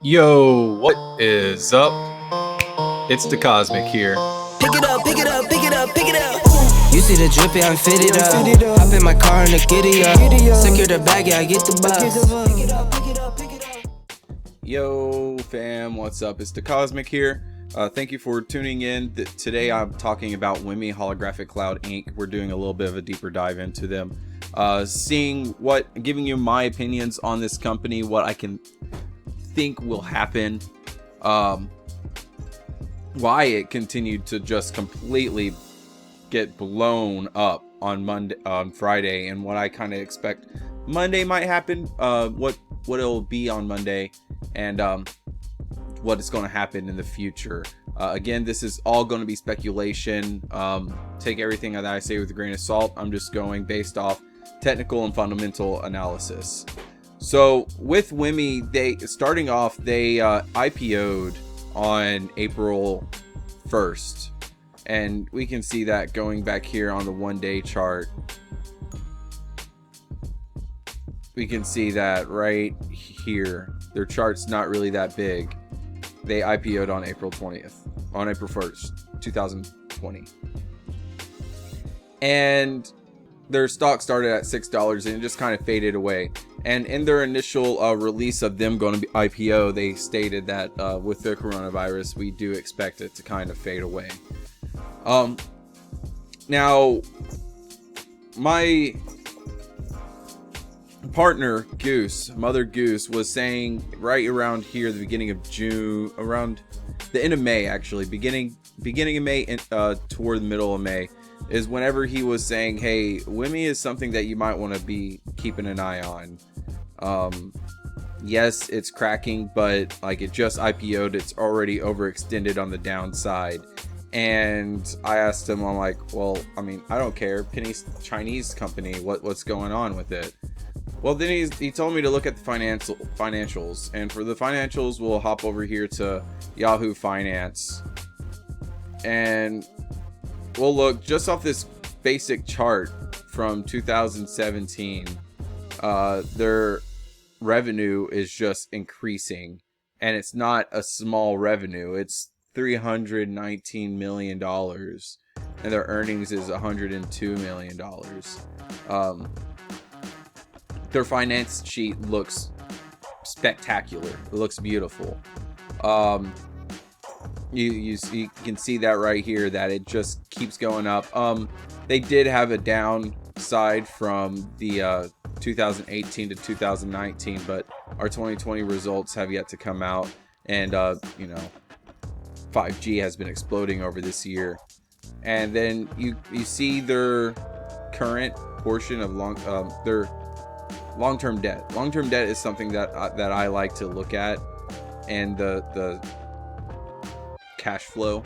Yo, what is up? It's the Cosmic here. Pick it up, pick it up, pick it up, pick it up. You see the drip, yeah, I'm fitted up. Hop in my car and the giddy up. Secure the bag, yeah, I get the bus. Pick it up, pick it up, pick it up. Yo, fam, what's up? It's the Cosmic here. Thank you for tuning in. Today I'm talking about WIMI Holographic Cloud Inc. We're doing a little bit of a deeper dive into them. Giving you my opinions on this company, what I can think will happen, why it continued to just completely get blown up on Friday, and what I kind of expect Monday might happen, what it'll be on Monday, and what is going to happen in the future. Again, this is all going to be speculation. Take everything that I say with a grain of salt. I'm just going based off technical and fundamental analysis. So with WIMI, they IPO'd on April 1st, and we can see that going back here on the 1-day chart. We can see that right here. Their chart's not really that big. They IPO'd on April 1st, 2020. And their stock started at $6 and it just kind of faded away. And in their initial release of them going to be IPO, they stated that with the coronavirus, we do expect it to kind of fade away. Now, my partner Mother Goose, was saying right around here, the beginning of June, around the end of May, actually, beginning of May, toward the middle of May, is whenever he was saying, hey, WIMI is something that you might want to be keeping an eye on. Yes, it's cracking, but like, it just IPO'd, it's already overextended on the downside. And I asked him, I'm like, well, I mean, I don't care, Chinese company, what's going on with it? Well, then he told me to look at the financials, and for the financials, we'll hop over here to Yahoo Finance, and we'll look just off this basic chart from 2017. Their revenue is just increasing, and it's not a small revenue. It's $319 million, and their earnings is $102 million. Their finance sheet looks spectacular. It looks beautiful. You can see that right here, that it just keeps going up. They did have a downside from the 2018 to 2019, but our 2020 results have yet to come out, and 5G has been exploding over this year. And then you see their current portion of their long-term debt. Long-term debt is something that I like to look at, and the cash flow.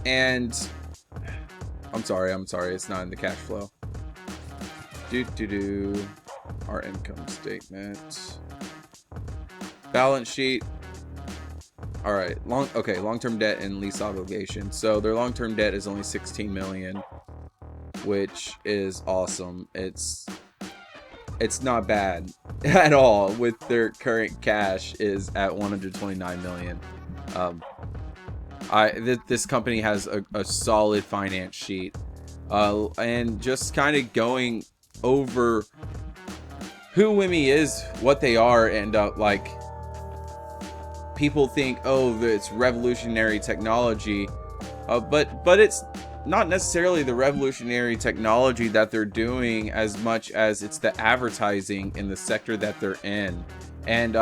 And I'm sorry, it's not in the cash flow. Our income statement, balance sheet. All right, long-term debt and lease obligations. So their long-term debt is only 16 million, which is awesome. It's not bad at all, with their current cash is at 129 million. This company has a solid finance sheet, and just kind of going over who WIMI is, what they are, and like, people think, oh, it's revolutionary technology, but it's not necessarily the revolutionary technology that they're doing, as much as it's the advertising in the sector that they're in. And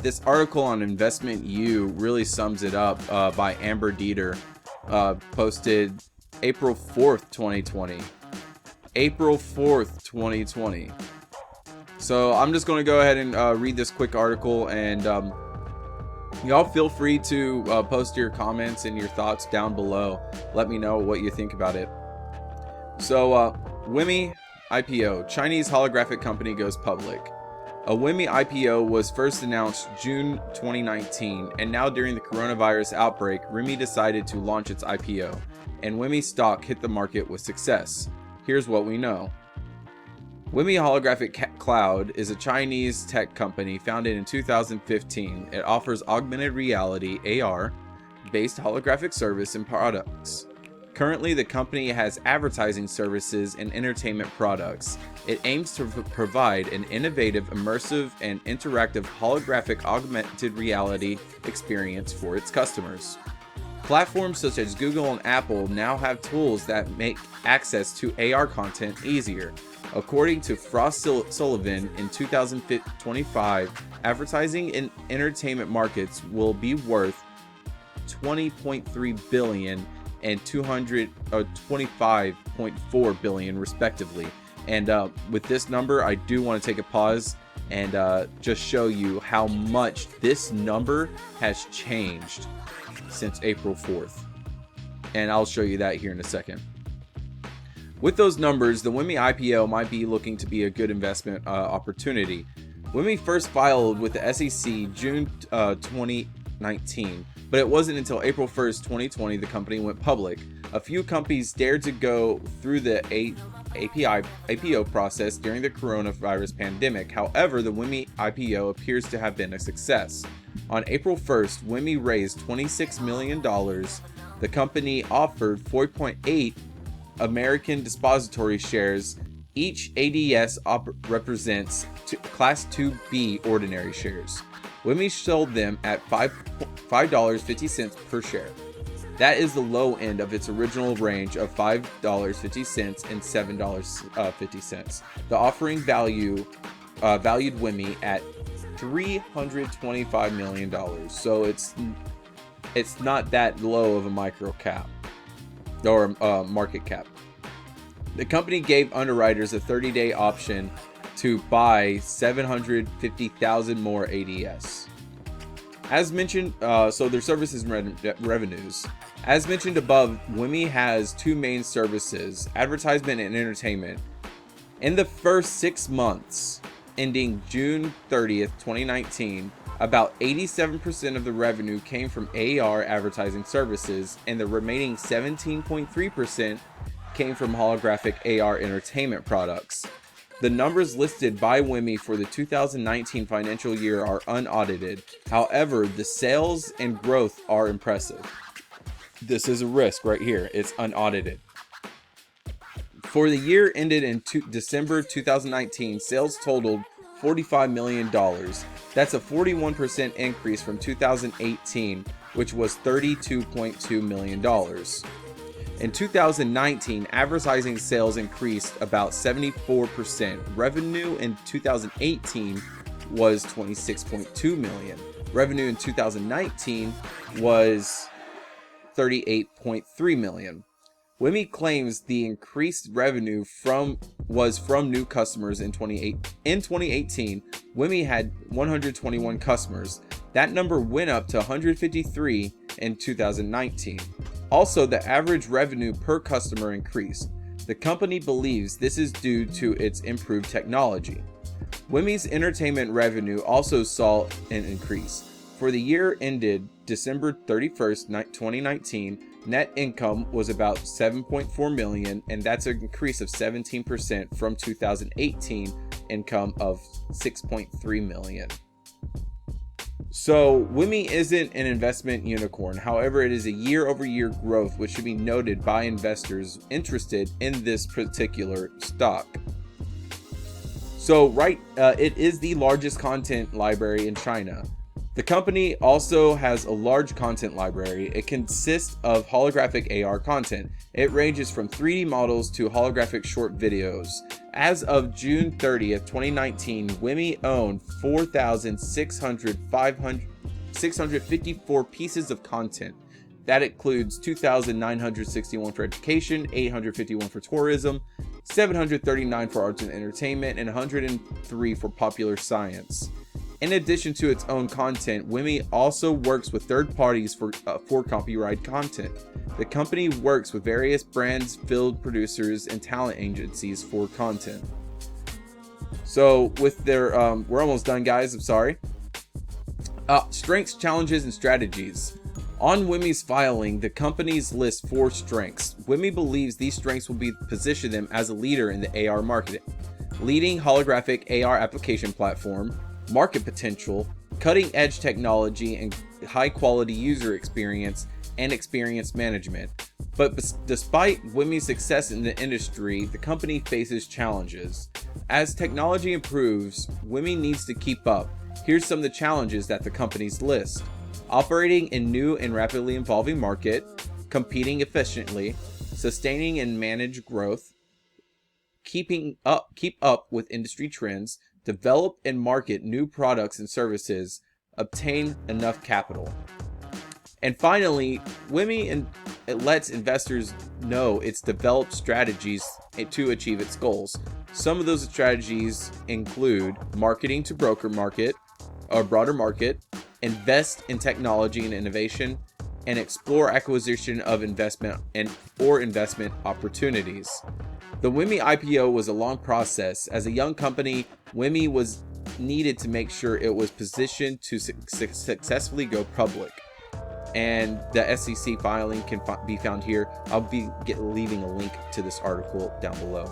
this article on Investment U really sums it up, by Amber Dieter, posted April 4th, 2020. April 4th, 2020. So I'm just going to go ahead and read this quick article, and y'all feel free to post your comments and your thoughts down below. Let me know what you think about it. So, WIMI IPO. Chinese holographic company goes public. A WIMI IPO was first announced June 2019, and now during the coronavirus outbreak, WIMI decided to launch its IPO, and WIMI stock hit the market with success. Here's what we know. WIMI Holographic Cloud is a Chinese tech company founded in 2015. It offers augmented reality (AR) based holographic service and products. Currently, the company has advertising services and entertainment products. It aims to provide an innovative, immersive, and interactive holographic augmented reality experience for its customers. Platforms such as Google and Apple now have tools that make access to AR content easier. According to Frost Sullivan, in 2025, advertising in entertainment markets will be worth $20.3 billion and $225.4 billion respectively. And with this number, I do want to take a pause and just show you how much this number has changed since April 4th. And I'll show you that here in a second. With those numbers, the WIMI IPO might be looking to be a good investment opportunity. WIMI first filed with the SEC June 2019, but it wasn't until April 1st, 2020 the company went public. A few companies dared to go through the IPO process during the coronavirus pandemic. However, the WIMI IPO appears to have been a success. On April 1st, WIMI raised $26 million. The company offered 4.8 American Depository shares. Each ADS represents Class 2B ordinary shares. WIMI sold them at $5.50 per share. That is the low end of its original range of $5.50 and $7.50. The offering valued WIMI at $325 million. So it's not that low of a micro cap or market cap. The company gave underwriters a 30-day option to buy 750,000 more ADS. As mentioned, so their services and revenues. As mentioned above, WIMI has two main services, advertisement and entertainment. In the first 6 months, ending June 30th, 2019, about 87% of the revenue came from AR advertising services, and the remaining 17.3% came from holographic AR entertainment products. The numbers listed by WIMI for the 2019 financial year are unaudited. However, the sales and growth are impressive. This is a risk right here. It's unaudited. For the year ended in December 2019, sales totaled $45 million. That's a 41% increase from 2018, which was $32.2 million. In 2019, advertising sales increased about 74%. Revenue in 2018 was $26.2 million. Revenue in 2019 was $38.3 million. WIMI claims the increased revenue was from new customers in 2018. WIMI had 121 customers. That number went up to 153 in 2019. Also, the average revenue per customer increased. The company believes this is due to its improved technology. WIMI's entertainment revenue also saw an increase. For the year ended December 31st, 2019, net income was about $7.4 million, and that's an increase of 17% from 2018 income of $6.3 million. So WIMI isn't an investment unicorn. However, it is a year-over-year growth, which should be noted by investors interested in this particular stock. So it is the largest content library in China. The company also has a large content library. It consists of holographic AR content. It ranges from 3D models to holographic short videos. As of June 30th, 2019, WIMI owned 4,654 pieces of content. That includes 2,961 for education, 851 for tourism, 739 for arts and entertainment, and 103 for popular science. In addition to its own content, WIMI also works with third parties for copyright content. The company works with various brands, film producers, and talent agencies for content. So with their, we're almost done, guys. I'm sorry. Strengths, challenges, and strategies. On WIMI's filing, the companies list 4 strengths. WIMI believes these strengths will position them as a leader in the AR market. leading holographic AR application platform, market potential, cutting-edge technology, and high-quality user experience and experience management. But despite WIMI's success in the industry, the company faces challenges. As technology improves, WIMI needs to keep up. Here's some of the challenges that the companies list: operating in new and rapidly evolving market, competing efficiently, sustaining and manage growth, keep up with industry trends, develop and market new products and services, obtain enough capital. And finally, WIMI it lets investors know it's developed strategies to achieve its goals. Some of those strategies include marketing to broader market, invest in technology and innovation, and explore acquisition of investment opportunities. The WIMI IPO was a long process. As a young company, WIMI was needed to make sure it was positioned to successfully go public. And the SEC filing can be found here. I'll be leaving a link to this article down below.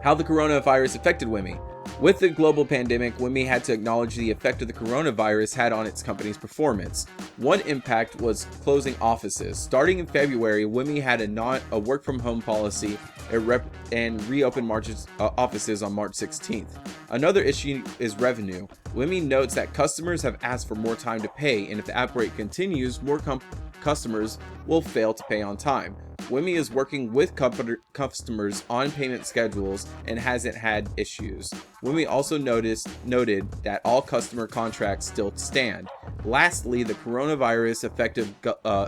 How the coronavirus affected WIMI. With the global pandemic, WIMI had to acknowledge the effect of the coronavirus had on its company's performance. One impact was closing offices. Starting in February, WIMI had a work-from-home policy and reopened offices on March 16th. Another issue is revenue. WIMI notes that customers have asked for more time to pay, and if the outbreak continues, more customers will fail to pay on time. WIMI is working with customers on payment schedules and hasn't had issues. WIMI also noted that all customer contracts still stand. Lastly, the coronavirus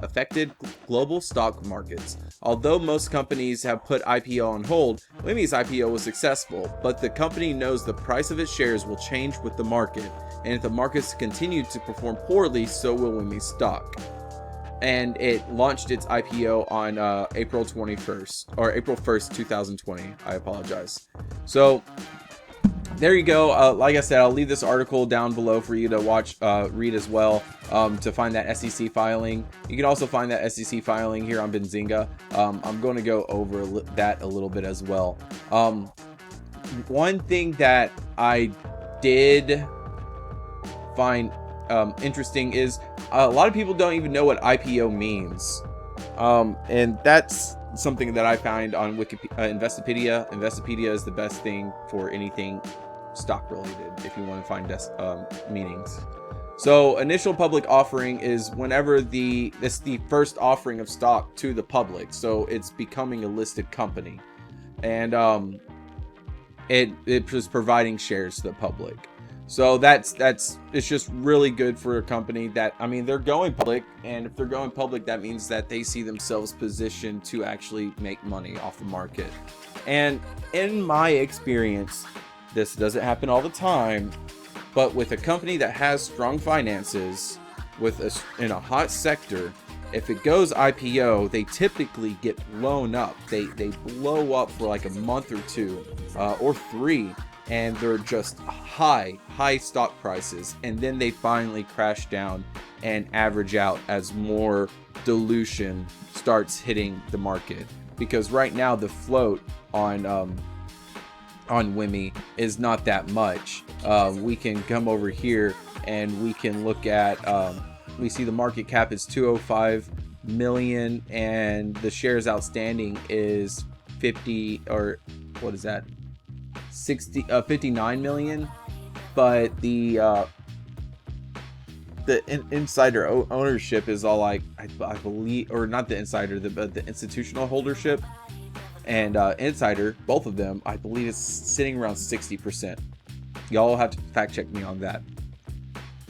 affected global stock markets. Although most companies have put IPO on hold, WIMI's IPO was successful, but the company knows the price of its shares will change with the market, and if the markets continue to perform poorly, so will WIMI's stock. And it launched its IPO on April 1st, 2020. I apologize. So there you go. Like I said, I'll leave this article down below for you to read as well, to find that SEC filing. You can also find that SEC filing here on Benzinga. I'm going to go over that a little bit as well. One thing that I did find interesting is a lot of people don't even know what IPO means, and that's something that I find on Investopedia. Investopedia is the best thing for anything stock related if you want to find meanings. So initial public offering is whenever it's the first offering of stock to the public, so it's becoming a listed company, and it was providing shares to the public. So it's just really good for a company that, I mean, they're going public, and if they're going public, that means that they see themselves positioned to actually make money off the market. And in my experience, this doesn't happen all the time, but with a company that has strong finances, in a hot sector, if it goes IPO, they typically get blown up. They blow up for like a month or two, or 3. And they're just high stock prices, and then they finally crash down and average out as more dilution starts hitting the market. Because right now the float on WIMI is not that much. We can come over here and we can look at we see the market cap is 205 million and the shares outstanding is 50, or what is that, 59 million, but the insider ownership is all like, I believe, or not the insider, the institutional holdership and insider, both of them, I believe it's sitting around 60%. Y'all have to fact check me on that.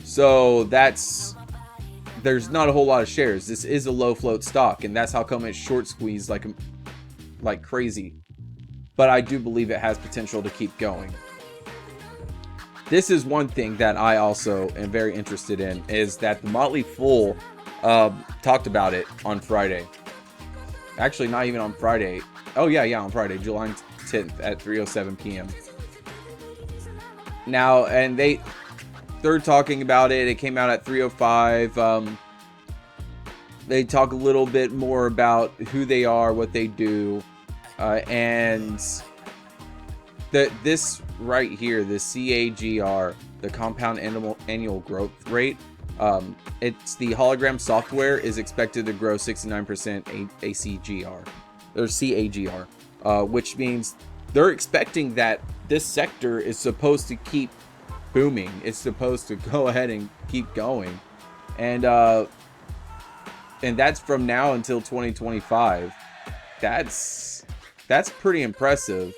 So there's not a whole lot of shares. This is a low float stock, and that's how come it's short squeezed like crazy. But I do believe it has potential to keep going. This is one thing that I also am very interested in, is that the Motley Fool talked about it on Friday. Actually, not even on Friday. Oh yeah, on Friday, July 10th at 3:07 p.m. Now, and they're talking about it. It came out at 3:05. They talk a little bit more about who they are, what they do. And this right here, the CAGR, the compound annual growth rate, it's the hologram software is expected to grow 69% ACGR or CAGR, which means they're expecting that this sector is supposed to keep booming. It's supposed to go ahead and keep going, and that's from now until 2025. That's pretty impressive.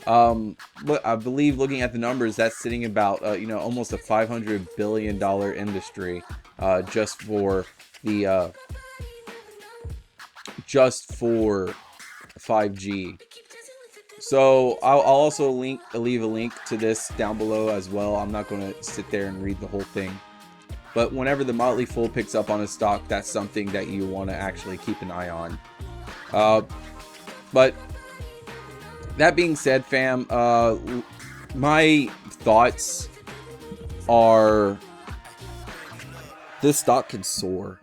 But I believe, looking at the numbers, that's sitting about almost a $500 billion industry, just for 5G. So I'll also leave a link to this down below as well. I'm not going to sit there and read the whole thing, but whenever the Motley Fool picks up on a stock, that's something that you want to actually keep an eye on. But that being said, fam, my thoughts are this stock can soar.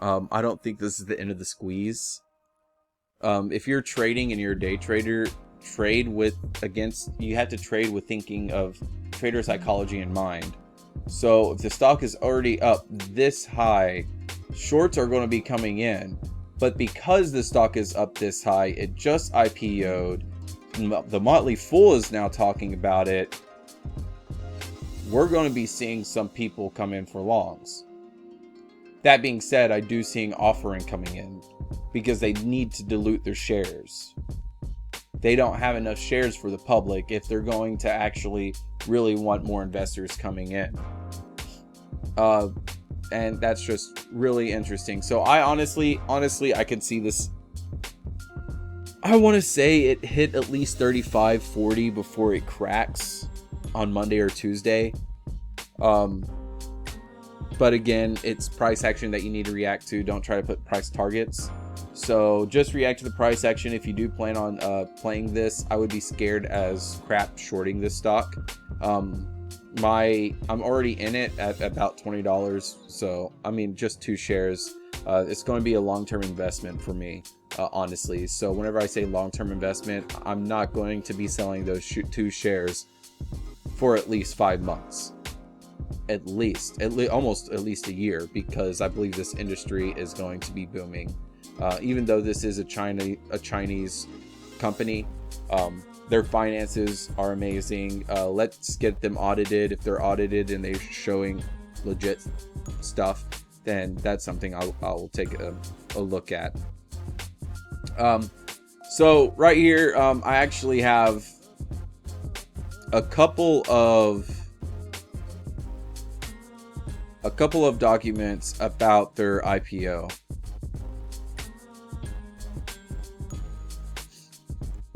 I don't think this is the end of the squeeze. If you're trading and you're a day trader, you have to trade with thinking of trader psychology in mind. So if the stock is already up this high, shorts are going to be coming in. But because the stock is up this high, it just IPO'd. The Motley Fool is now talking about it. We're going to be seeing some people come in for longs. That being said, I do see an offering coming in because they need to dilute their shares. They don't have enough shares for the public if they're going to actually really want more investors coming in. And that's just really interesting. So I honestly, I can see this. I want to say it hit at least 35.40 before it cracks on Monday or Tuesday. But again, it's price action that you need to react to. Don't try to put price targets. So just react to the price action. If you do plan on playing this, I would be scared as crap shorting this stock. I'm already in it at about $20. So, I mean, just 2 shares. It's going to be a long-term investment for me, honestly. So whenever I say long-term investment, I'm not going to be selling those 2 shares for at least 5 months. At least a year, because I believe this industry is going to be booming. Even though this is a Chinese company, their finances are amazing. Let's get them audited. If they're audited and they're showing legit stuff, then that's something I'll take a look at. So right here, I actually have a couple of documents about their IPO.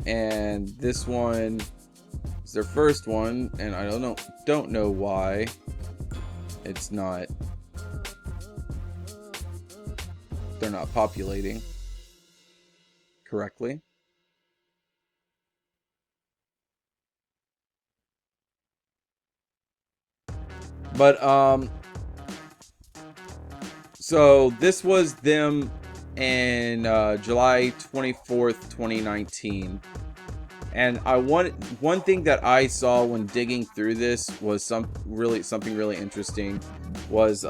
And this one is their first one, and I don't know why it's not, they're not populating correctly. But so this was them in July 24th, 2019. And one thing that I saw when digging through this was something really interesting was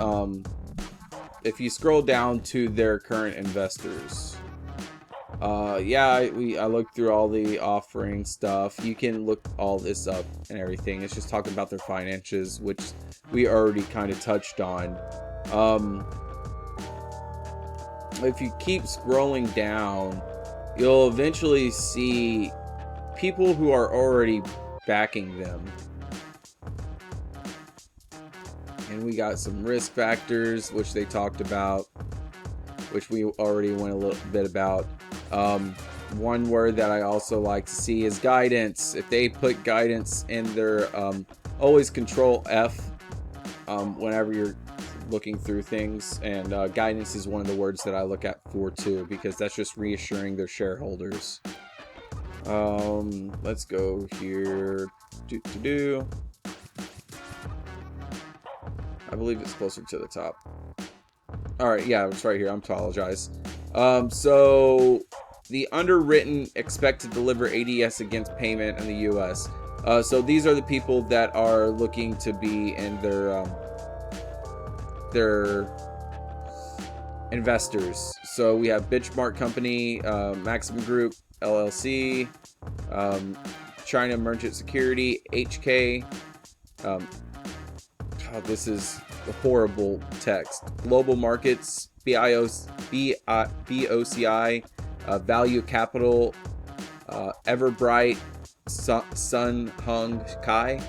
if you scroll down to their current investors. I looked through all the offering stuff. You can look all this up and everything. It's just talking about their finances, which we already kind of touched on. If you keep scrolling down, you'll eventually see people who are already backing them. And we got some risk factors, which they talked about, which we already went a little bit about. One word that I also like to see is guidance. If they put guidance in their, always control F whenever you're looking through things, and guidance is one of the words that I look at for too, because that's just reassuring their shareholders. Let's go here. I believe it's closer to the top. All right, yeah, it's right here. I apologize. So the underwritten expect to deliver ADS against payment in the U.S. So these are the people that are looking to be in their investors. So we have Benchmark Company, Maximum Group LLC, China Merchant Security, HK. This is a horrible text. Global Markets, BOCI, Value Capital, Everbright, Sun Hung Kai,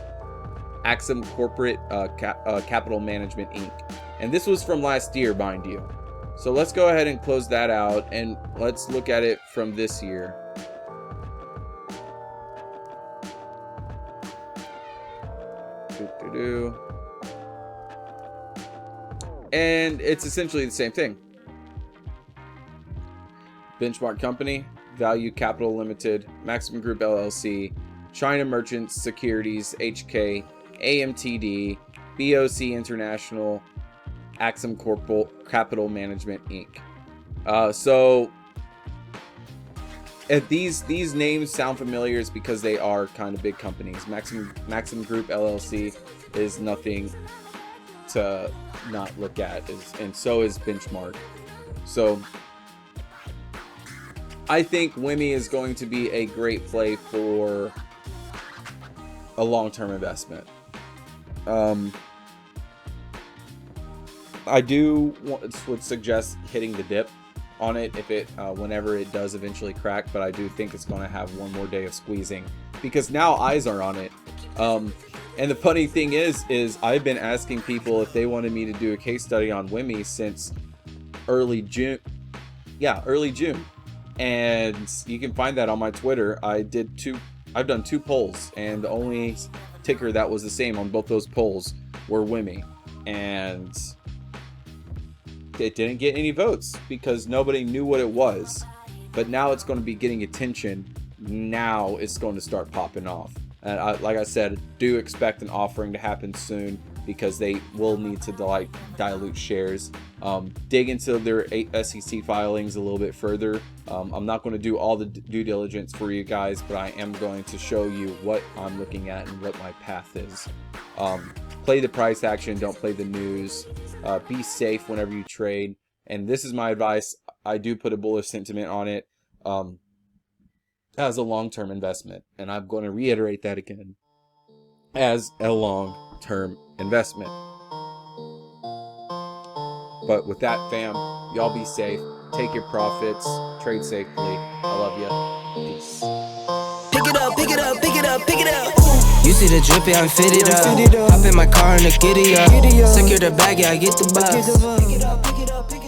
Axum Corporate Capital Management Inc. And this was from last year, mind you. So let's go ahead and close that out, and let's look at it from this year. And it's essentially the same thing. Benchmark Company, Value Capital Limited, Maximum Group LLC, China Merchants Securities HK, AMTD, BOC International, Axum Capital Management Inc. So if these names sound familiar, it's because they are kind of big companies. Maximum Group LLC is nothing to not look at, and so is Benchmark. So I think WIMI is going to be a great play for a long-term investment. I would suggest hitting the dip on it if it whenever it does eventually crack, but I do think it's going to have one more day of squeezing because now eyes are on it. And the funny thing is I've been asking people if they wanted me to do a case study on WIMI since early June. Yeah, early June. And you can find that on my Twitter. I've done 2 polls, and the only ticker that was the same on both those polls were WIMI. And it didn't get any votes because nobody knew what it was. But now it's going to be getting attention. Now it's going to start popping off. And like I said, do expect an offering to happen soon because they will need to dilute shares. Dig into their SEC filings a little bit further. I'm not going to do all the due diligence for you guys, but I am going to show you what I'm looking at and what my path is. Play the price action, don't play the news. Be safe whenever you trade. And this is my advice. I do put a bullish sentiment on it as a long-term investment. And I'm going to reiterate that again. As a long-term investment. But with that, fam, y'all be safe. Take your profits. Trade safely. I love you. Peace. Pick it up, pick it up, pick it up, pick it up. You see the drip, yeah, I'm fitted up. Hop in my car and the giddy up. Secure the bag, yeah, I get the bus. Pick it up, pick it up, pick it up.